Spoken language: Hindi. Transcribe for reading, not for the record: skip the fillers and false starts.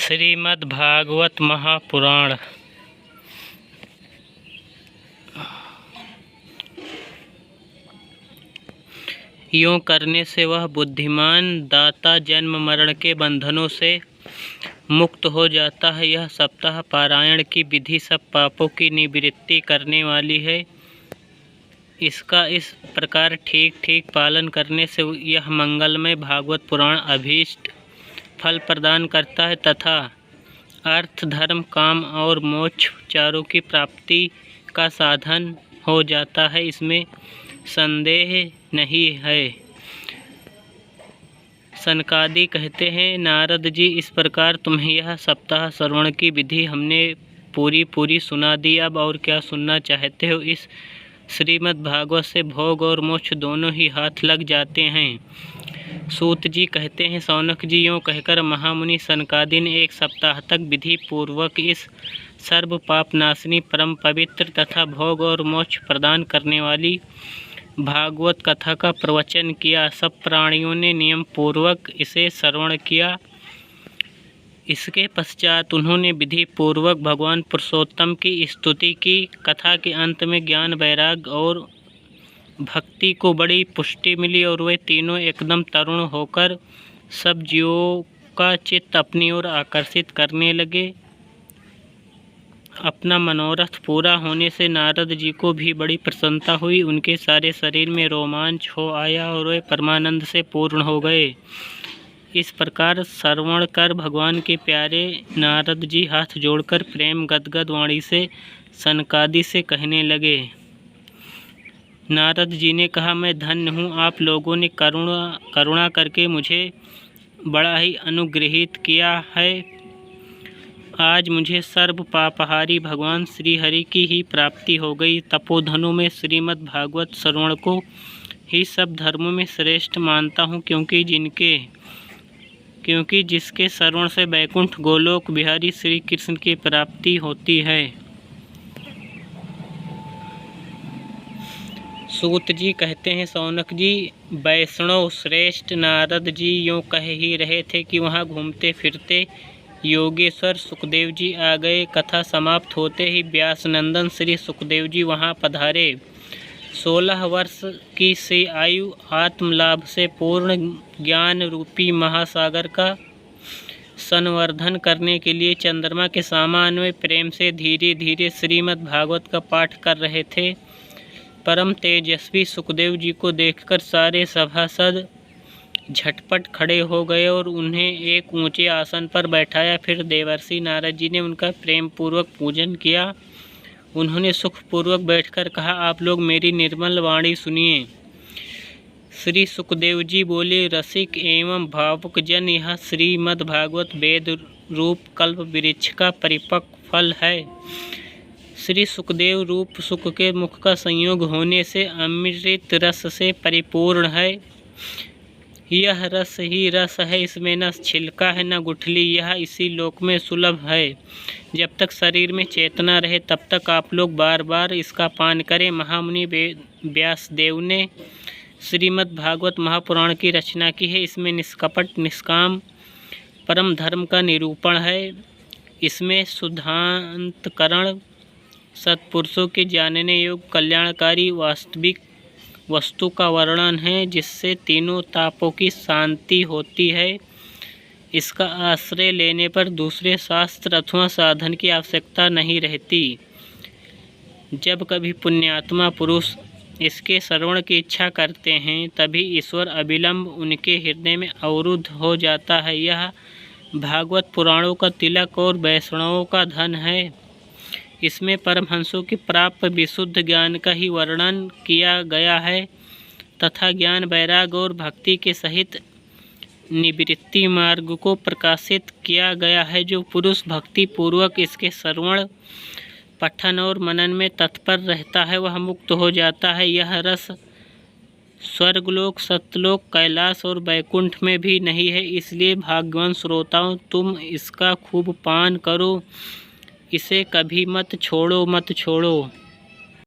श्रीमद्भागवत महापुराण। यूँ करने से वह बुद्धिमान दाता जन्म मरण के बंधनों से मुक्त हो जाता है। यह सप्ताह पारायण की विधि सब पापों की निवृत्ति करने वाली है। इसका इस प्रकार ठीक ठीक पालन करने से यह मंगलमय भागवत पुराण अभीष्ट फल प्रदान करता है तथा अर्थ, धर्म, काम और मोक्ष चारों की प्राप्ति का साधन हो जाता है, इसमें संदेह नहीं है। सनकादि कहते हैं, नारद जी, इस प्रकार तुम्हें यह सप्ताह श्रवण की विधि हमने पूरी सुना दी। अब और क्या सुनना चाहते हो? इस श्रीमद् भागवत से भोग और मोक्ष दोनों ही हाथ लग जाते हैं। सूत जी कहते हैं, सौनक जी, यों कहकर महामुनि सनकादि ने एक सप्ताह तक विधि पूर्वक इस सर्व पाप नाशिनी, परम पवित्र तथा भोग और मोक्ष प्रदान करने वाली भागवत कथा का प्रवचन किया। सब प्राणियों ने नियम पूर्वक इसे श्रवण किया। इसके पश्चात उन्होंने विधि पूर्वक भगवान पुरुषोत्तम की स्तुति की। कथा के अंत में ज्ञान, वैराग्य और भक्ति को बड़ी पुष्टि मिली और वे तीनों एकदम तरुण होकर सब जीवों का चित्त अपनी ओर आकर्षित करने लगे। अपना मनोरथ पूरा होने से नारद जी को भी बड़ी प्रसन्नता हुई। उनके सारे शरीर में रोमांच हो आया और वे परमानंद से पूर्ण हो गए। इस प्रकार श्रवण कर भगवान के प्यारे नारद जी हाथ जोड़कर प्रेम गदगद वाणी से सनकादि से कहने लगे। नारद जी ने कहा, मैं धन्य हूँ, आप लोगों ने करुणा करके मुझे बड़ा ही अनुग्रहित किया है। आज मुझे सर्व पापहारी भगवान श्री हरि की ही प्राप्ति हो गई। तपोधनों में श्रीमद् भागवत श्रवण को ही सब धर्मों में श्रेष्ठ मानता हूँ, क्योंकि जिसके श्रवण से वैकुंठ गोलोक बिहारी श्री कृष्ण की प्राप्ति होती है। सूत जी कहते हैं, सौनक जी, वैष्णव श्रेष्ठ नारद जी यूँ कह ही रहे थे कि वहाँ घूमते फिरते योगेश्वर सुखदेव जी आ गए। कथा समाप्त होते ही व्यास नंदन श्री सुखदेव जी वहाँ पधारे। 16 वर्ष की सी आयु आत्मलाभ से पूर्ण ज्ञान रूपी महासागर का संवर्धन करने के लिए चंद्रमा के समान वे प्रेम से धीरे धीरे श्रीमद् भागवत का पाठ कर रहे थे। परम तेजस्वी सुखदेव जी को देखकर सारे सभासद झटपट खड़े हो गए और उन्हें एक ऊंचे आसन पर बैठाया। फिर देवर्षि नारद जी ने उनका प्रेम पूर्वक पूजन किया। उन्होंने सुखपूर्वक बैठकर कहा, आप लोग मेरी निर्मल वाणी सुनिए। श्री सुखदेव जी बोले, रसिक एवं भावुक जन, यह श्रीमद् भागवत वेद रूप कल्प वृक्ष का परिपक्व फल है। श्री सुखदेव रूप सुख के मुख का संयोग होने से अमृत रस से परिपूर्ण है। यह रस ही रस है, इसमें न छिलका है न गुठली। यह इसी लोक में सुलभ है। जब तक शरीर में चेतना रहे तब तक आप लोग बार बार इसका पान करें। महामुनि व्यासदेव ने श्रीमद् भागवत महापुराण की रचना की है। इसमें निष्कपट निष्काम परम धर्म का निरूपण है। इसमें शुद्धांतकरण, सत्पुरुषों के जानने योग्य कल्याणकारी वास्तविक वस्तु का वर्णन है, जिससे तीनों तापों की शांति होती है। इसका आश्रय लेने पर दूसरे शास्त्र अथवा साधन की आवश्यकता नहीं रहती। जब कभी पुण्यात्मा पुरुष इसके श्रवण की इच्छा करते हैं, तभी ईश्वर अविलंब उनके हृदय में अवरुद्ध हो जाता है। यह भागवत पुराणों का तिलक और वैष्णवों का धन है। इसमें परमहंसों की प्राप्त विशुद्ध ज्ञान का ही वर्णन किया गया है तथा ज्ञान, वैराग्य और भक्ति के सहित निवृत्ति मार्ग को प्रकाशित किया गया है। जो पुरुष भक्ति पूर्वक इसके श्रवण, पठन और मनन में तत्पर रहता है, वह मुक्त हो जाता है। यह रस स्वर्गलोक, सत्यलोक, कैलाश और वैकुंठ में भी नहीं है। इसलिए भाग्यवान श्रोताओं, तुम इसका खूब पान करो। इसे कभी मत छोड़ो।